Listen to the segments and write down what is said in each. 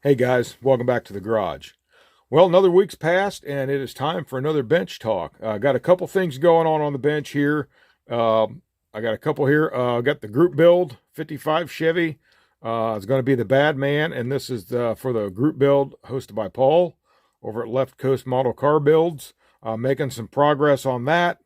Hey guys, welcome back to the garage. Well, another week's passed and it is time for another bench talk. I got a couple things going on the bench here. I got a couple here. I got the group build 55 Chevy. It's going to be the Badman, and this is for the group build hosted by Paul over at Left Coast Model Car Builds. Making some progress on that.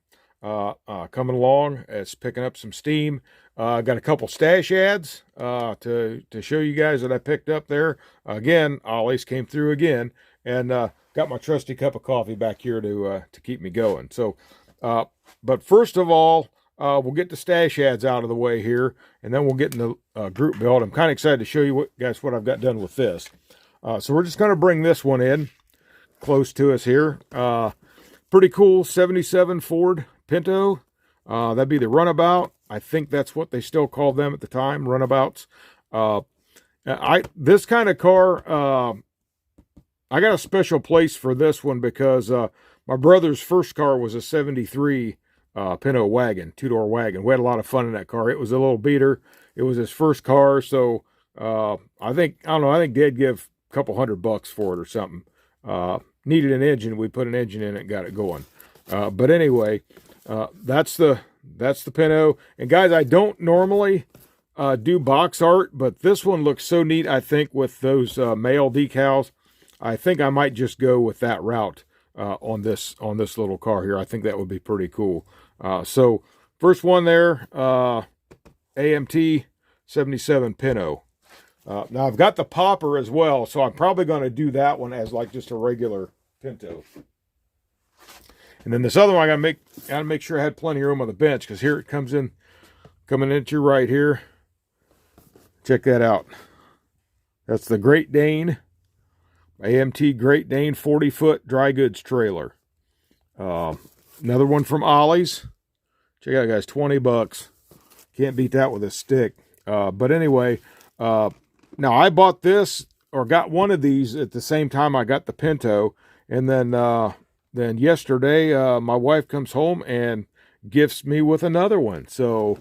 Coming along. It's picking up some steam. Got a couple stash ads to show you guys that I picked up there. Again, Ollie's came through again, and got my trusty cup of coffee back here to keep me going. So, but first of all, we'll get the stash ads out of the way here, and then we'll get in the group build. I'm kind of excited to show you guys what I've got done with this. So we're just going to bring this one in close to us here. Pretty cool 77 Ford Pinto. That'd be the runabout. I think that's what they still called them at the time, runabouts. This kind of car, I got a special place for this one because my brother's first car was a 73 Pinto wagon, two-door wagon. We had a lot of fun in that car. It was a little beater. It was his first car, so I think Dad gave a couple $100 for it or something. Needed an engine. We put an engine in it and got it going. But anyway, that's the Pinto. And guys, I don't normally do box art, but this one looks so neat. I think with those male decals, I think I might just go with that route on this little car here. I think that would be pretty cool. So first one there, AMT 77 Pinto. Now I've got the popper as well, so I'm probably going to do that one as like just a regular Pinto. And then this other one, I gotta make sure I had plenty of room on the bench, because here it comes in, coming into your right here. Check that out. That's the Great Dane, AMT Great Dane 40-foot dry goods trailer. Another one from Ollie's. Check it out, guys, $20. Can't beat that with a stick. But anyway, now I bought this, or got one of these at the same time I got the Pinto, and then yesterday, my wife comes home and gifts me with another one. So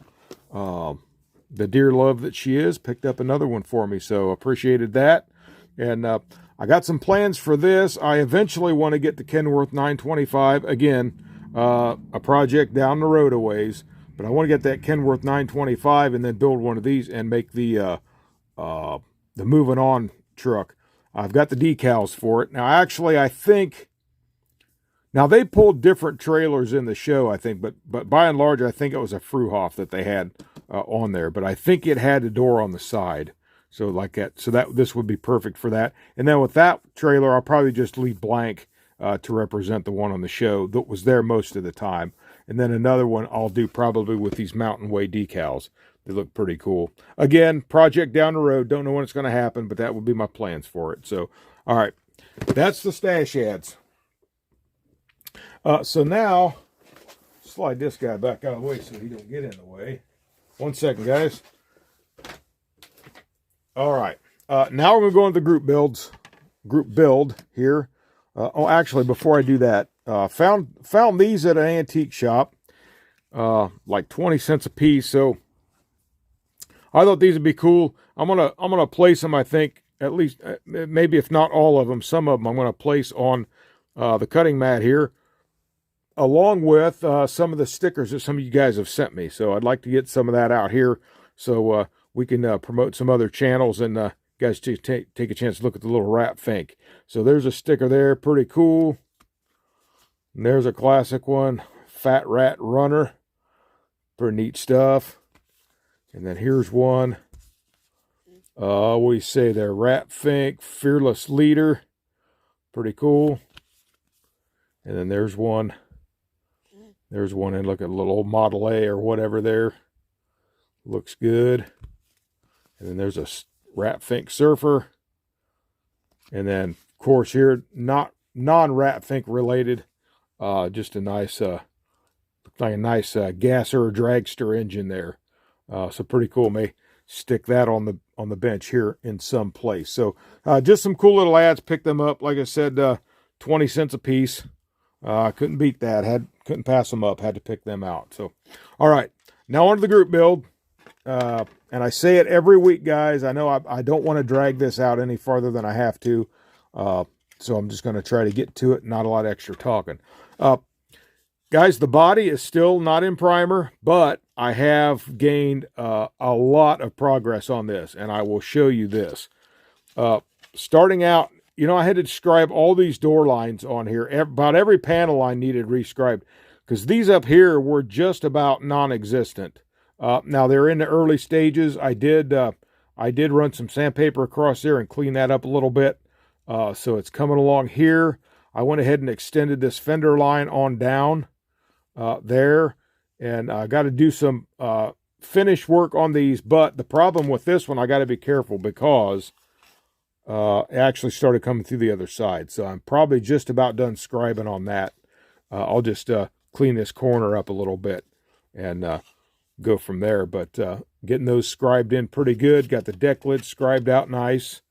the dear love that she is picked up another one for me. So appreciated that. And I got some plans for this. I eventually want to get the Kenworth 925. Again, a project down the road a ways. But I want to get that Kenworth 925 and then build one of these and make the moving on truck. I've got the decals for it. Now, actually, I think... Now, they pulled different trailers in the show, I think, but by and large, I think it was a Fruhoff that they had on there. But I think it had a door on the side, so like that. So this would be perfect for that. And then with that trailer, I'll probably just leave blank to represent the one on the show that was there most of the time. And then another one I'll do probably with these Mountain Way decals. They look pretty cool. Again, project down the road. Don't know when it's going to happen, but that would be my plans for it. So, all right, that's the stash ads. So now, slide this guy back out of the way so he don't get in the way. 1 second, guys. All right. Now we're going to go into the group build here. Actually, before I do that, found these at an antique shop, like 20 cents a piece. So I thought these would be cool. I'm gonna place them. I think at least, maybe if not all of them, some of them I'm gonna place on the cutting mat here, along with some of the stickers that some of you guys have sent me. So I'd like to get some of that out here so we can promote some other channels and guys to take a chance to look at the little rat fink. So there's a sticker there, pretty cool. And there's a classic one, Fat Rat Runner. Pretty neat stuff. And then here's one. What do you say there? Rat Fink, Fearless Leader. Pretty cool. And then there's one. There's one, and look at a little old Model A or whatever there. Looks good. And then there's a Rat Fink Surfer. And then, of course, here, non-Rat Fink related, just a nice, like a nice gasser or dragster engine there. So pretty cool. May stick that on the bench here in some place. So just some cool little ads. Pick them up. Like I said, 20 cents a piece. Couldn't beat that. Couldn't pass them up. Had to pick them out. So, all right. Now on to the group build. and I say it every week, guys. I know I don't want to drag this out any farther than I have to, so I'm just going to try to get to it. Not a lot of extra talking. Guys, the body is still not in primer, but I have gained a lot of progress on this, and I will show you this. Starting out, you know, I had to describe all these door lines on here. About every panel line needed rescribed, because these up here were just about non-existent. Now they're in the early stages. I did run some sandpaper across there and clean that up a little bit. So it's coming along here. I went ahead and extended this fender line on down there, and I got to do some finish work on these. But the problem with this one, I got to be careful because it actually started coming through the other side. So I'm probably just about done scribing on that. I'll just clean this corner up a little bit and go from there. But getting those scribed in pretty good. Got the deck lid scribed out nice.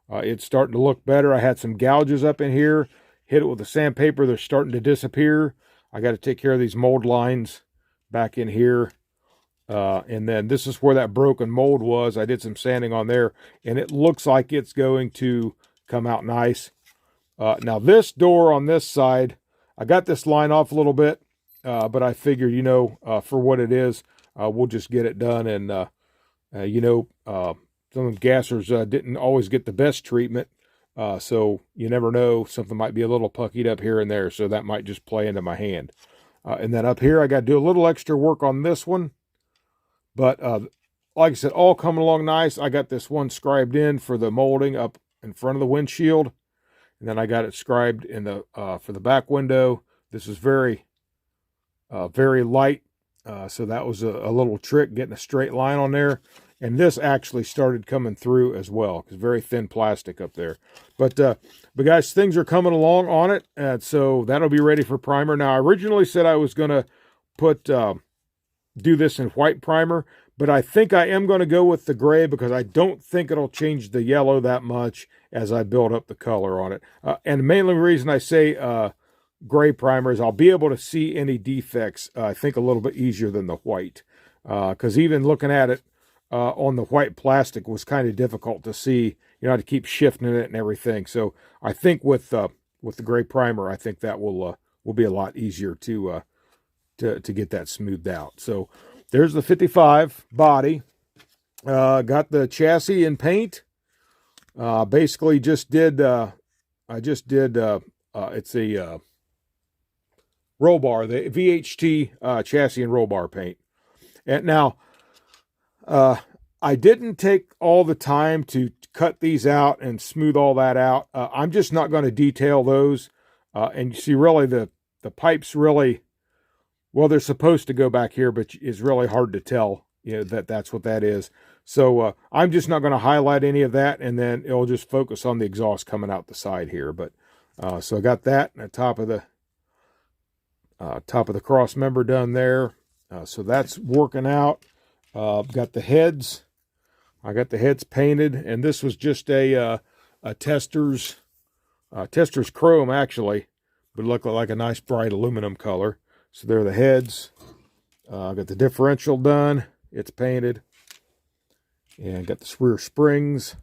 It's starting to look better. I had some gouges up in here. Hit it with the sandpaper. They're starting to disappear. I got to take care of these mold lines back in here. And then this is where that broken mold was. I did some sanding on there, and it looks like it's going to come out nice. Now this door on this side, I got this line off a little bit, but I figured, you know, for what it is, we'll just get it done. And, you know, some of the gassers didn't always get the best treatment. So you never know, something might be a little puckied up here and there. So that might just play into my hand. And then up here, I got to do a little extra work on this one. But like I said, all coming along nice. I got this one scribed in for the molding up in front of the windshield. And then I got it scribed in the for the back window. This is very light. So that was a little trick, getting a straight line on there. And this actually started coming through as well, because very thin plastic up there. But guys, things are coming along on it. And so that'll be ready for primer. Now, I originally said I was going to do this in white primer, but I think I am going to go with the gray, because I don't think it'll change the yellow that much as I build up the color on it. And the main reason I say gray primer is I'll be able to see any defects, I think, a little bit easier than the white. Because even looking at it on the white plastic was kind of difficult to see. You know, to keep shifting it and everything. So I think with the gray primer, I think that will be a lot easier to get that smoothed out. So there's the 55 body. Got the chassis in paint. Basically just did, it's a roll bar, the VHT chassis and roll bar paint. And now, I didn't take all the time to cut these out and smooth all that out. I'm just not going to detail those. And you see, really, the pipes really, well, they're supposed to go back here, but it's really hard to tell, you know, that's what that is. So I'm just not going to highlight any of that, and then it'll just focus on the exhaust coming out the side here. But so I got that and the top of the cross member done there. So that's working out. Got the heads. I got the heads painted, and this was just a tester's chrome, actually, but looked like a nice bright aluminum color. So there are the heads. I got the differential done. It's painted, and got the rear springs.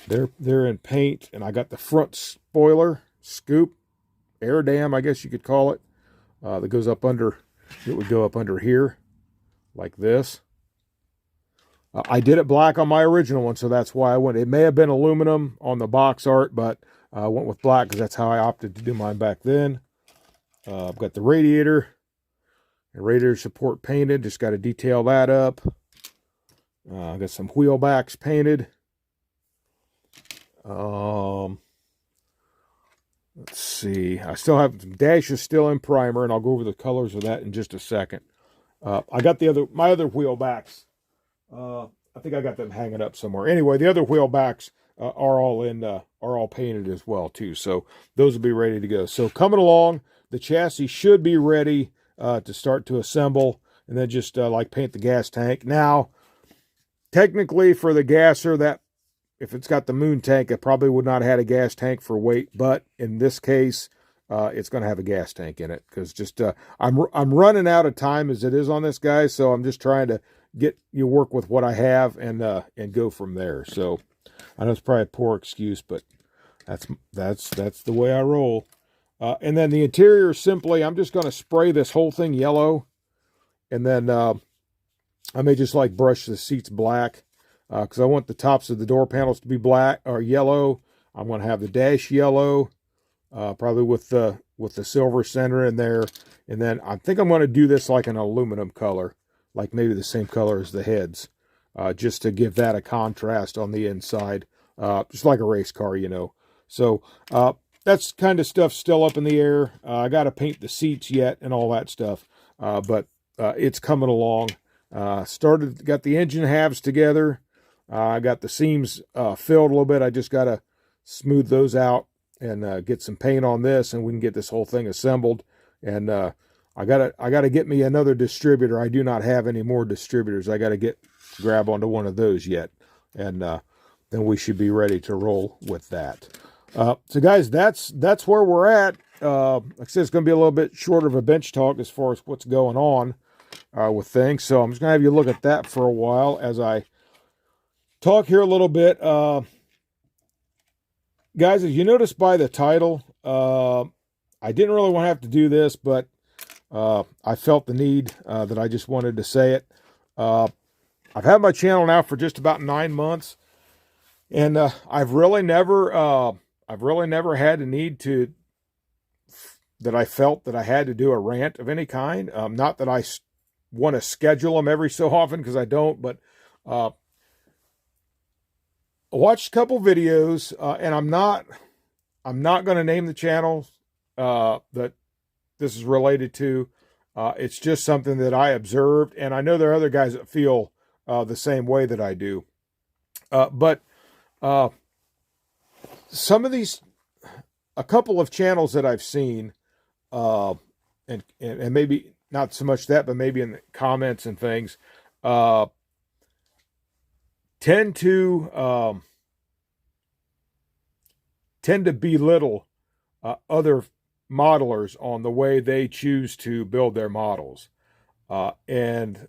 They're in paint, and I got the front spoiler scoop, air dam, I guess you could call it, that goes up under. It would go up under here, like this. I did it black on my original one, so that's why I went. It may have been aluminum on the box art, but I went with black because that's how I opted to do mine back then. I've got the radiator and radiator support painted. Just got to detail that up. I've got some wheel backs painted. Let's see. I still have some dashes still in primer, and I'll go over the colors of that in just a second. I got my other wheel backs. I think I got them hanging up somewhere. Anyway, the other wheel backs are all painted as well too. So those will be ready to go. So coming along, the chassis should be ready to start to assemble, and then just like paint the gas tank. Now, technically for the gasser, that if it's got the moon tank, it probably would not have had a gas tank for weight, but in this case, it's going to have a gas tank in it, because just I'm running out of time as it is on this, guy. So I'm just trying to you work with what I have and go from there. So I know it's probably a poor excuse, but that's the way I roll. And then the interior, simply, I'm just going to spray this whole thing yellow, and then I may just like brush the seats black, because I want the tops of the door panels to be black or yellow. I'm going to have the dash yellow, probably with the silver center in there. And then I think I'm going to do this like an aluminum color, like maybe the same color as the heads, just to give that a contrast on the inside, just like a race car, you know. So that's kind of stuff still up in the air. I got to paint the seats yet and all that stuff, but it's coming along. Got the engine halves together. I got the seams filled a little bit. I just got to smooth those out and get some paint on this, and we can get this whole thing assembled. And I gotta get me another distributor. I do not have any more distributors. I gotta grab onto one of those yet, and then we should be ready to roll with that. So guys, that's where we're at. Like I said, it's gonna be a little bit shorter of a bench talk as far as what's going on with things. So I'm just gonna have you look at that for a while as I talk here a little bit. Guys, as you notice by the title, I didn't really want to have to do this, but I felt the need that I just wanted to say it. I've had my channel now for just about 9 months, and I've really never had a need that I felt that I had to do a rant of any kind. Not that I want to schedule them every so often, because I don't, but I watched a couple videos, and I'm not going to name the channel that this is related to. It's just something that I observed, and I know there are other guys that feel the same way that I do. But some of these, a couple of channels that I've seen, and maybe not so much that, but maybe in the comments and things, tend to belittle other modelers on the way they choose to build their models, and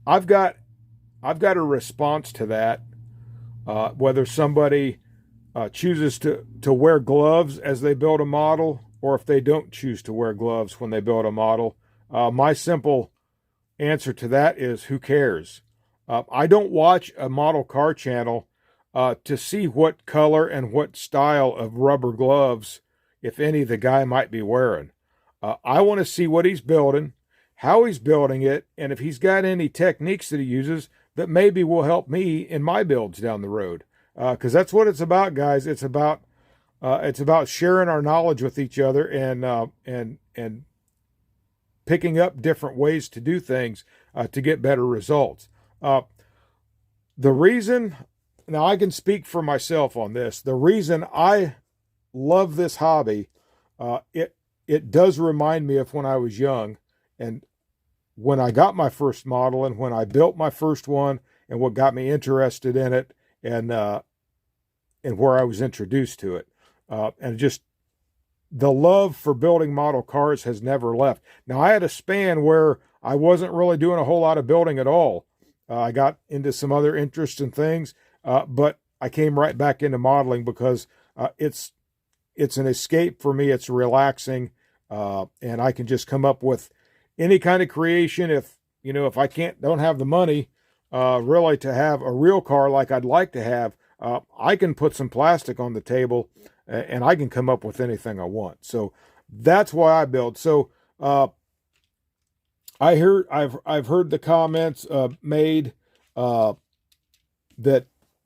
I've got a response to that. Whether somebody chooses to wear gloves as they build a model, or if they don't choose to wear gloves when they build a model, my simple answer to that is, who cares? I don't watch a model car channel to see what color and what style of rubber gloves, if any, the guy might be wearing. I want to see what he's building, how he's building it, and if he's got any techniques that he uses that maybe will help me in my builds down the road. Because that's what it's about, guys. It's about sharing our knowledge with each other and picking up different ways to do things to get better results. The reason, now I can speak for myself on this, the reason I love this hobby, it does remind me of when I was young, and when I got my first model, and when I built my first one, and what got me interested in it, and where I was introduced to it. And just the love for building model cars has never left. Now, I had a span where I wasn't really doing a whole lot of building at all. I got into some other interests and things, but I came right back into modeling because it's an escape for me. It's relaxing, and I can just come up with any kind of creation. If I don't have the money really to have a real car like I'd like to have, I can put some plastic on the table and I can come up with anything I want. So that's why I build. So I've heard the comments made that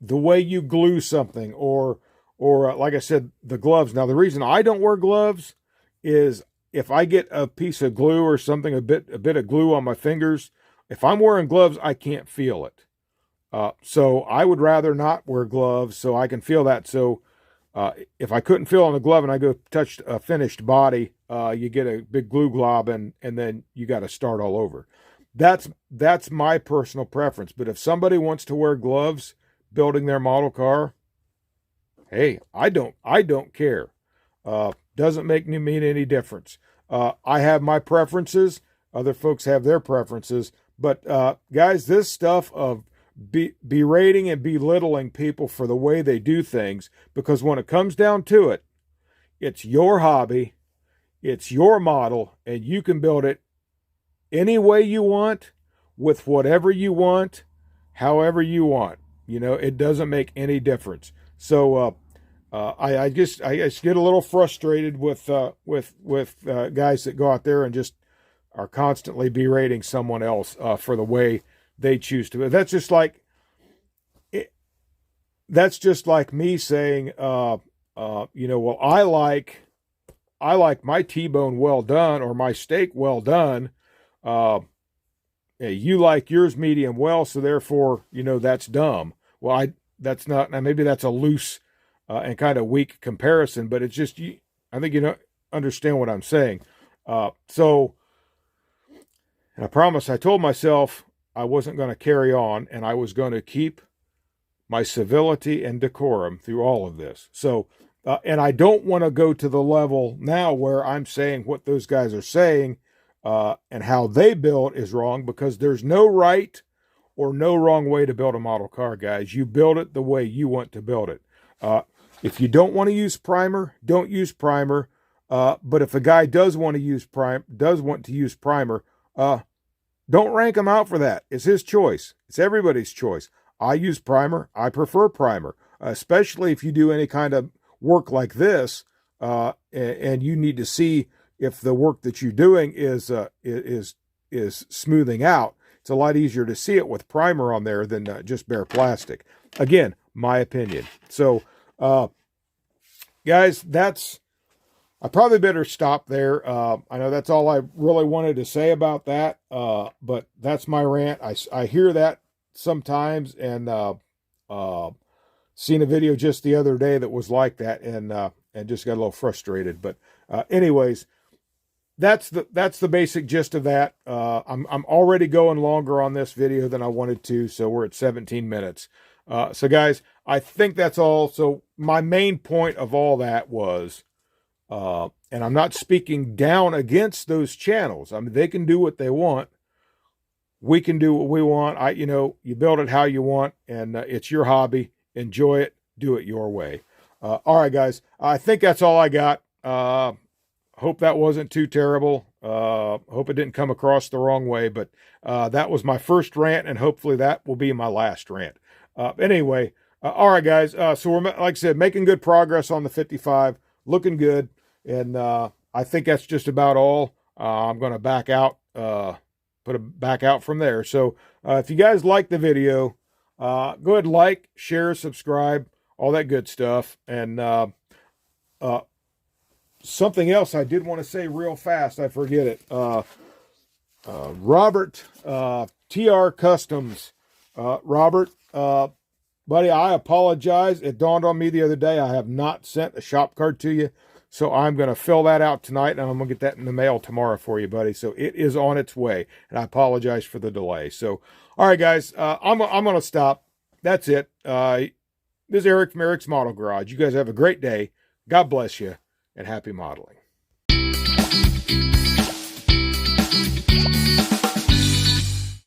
the way you glue something, or like I said, the gloves. Now, the reason I don't wear gloves is if I get a piece of glue or something, a bit of glue on my fingers, if I'm wearing gloves, I can't feel it. So I would rather not wear gloves so I can feel that. So if I couldn't feel on the glove and I go touch a finished body, you get a big glue glob and then you got to start all over. That's my personal preference. But if somebody wants to wear gloves building their model car, hey, I don't care. Doesn't make me mean any difference. I have my preferences. Other folks have their preferences. But guys, this stuff of berating and belittling people for the way they do things, because when it comes down to it, it's your hobby, it's your model, and you can build it any way you want, with whatever you want, however you want. You know, it doesn't make any difference. So I just get a little frustrated with guys that go out there and just are constantly berating someone else for the way they choose to. That's just like me saying, well, I like my T-bone well done, or my steak well done. You like yours medium well, so therefore, that's dumb. Well, that's not. Maybe that's a loose and kind of weak comparison, but it's just, I think understand what I'm saying. So, and I told myself I wasn't going to carry on, and I was going to keep my civility and decorum through all of this. So, and I don't want to go to the level now where I'm saying what those guys are saying and how they build is wrong, because there's no right or no wrong way to build a model car, guys. You build it the way you want to build it. If you don't want to use primer, don't use primer. But if a guy does want to use primer, don't rank him out for that. It's his choice. It's everybody's choice. I use primer. I prefer primer, especially if you do any kind of work like this, and you need to see if the work that you're doing is smoothing out. It's a lot easier to see it with primer on there than just bare plastic. Again, my opinion. So, guys, I probably better stop there. I know that's all I really wanted to say about that, but that's my rant. I hear that sometimes, and seen a video just the other day that was like that, and just got a little frustrated. But anyways, that's the basic gist of that. I'm already going longer on this video than I wanted to, so we're at 17 minutes. So guys, I think that's all. So my main point of all that was, and I'm not speaking down against those channels. I mean, they can do what they want. We can do what we want. You build it how you want, and it's your hobby. Enjoy it. Do it your way. All right, guys. I think that's all I got. Hope that wasn't too terrible. Hope it didn't come across the wrong way, but that was my first rant, and hopefully that will be my last rant. Anyway, all right, guys. So we're, like I said, making good progress on the 55, looking good, and I think that's just about all. I'm going to back out, put it back out from there. So if you guys like the video, go ahead and like, share, subscribe, all that good stuff. And something else I did want to say real fast, I forget it. Robert, TR Customs. Robert, buddy, I apologize. It dawned on me the other day I have not sent a shop card to you. So I'm going to fill that out tonight, and I'm going to get that in the mail tomorrow for you, buddy. So it is on its way, and I apologize for the delay. So, all right, guys, I'm going to stop. That's it. This is Eric from Eric's Model Garage. You guys have a great day. God bless you, and happy modeling.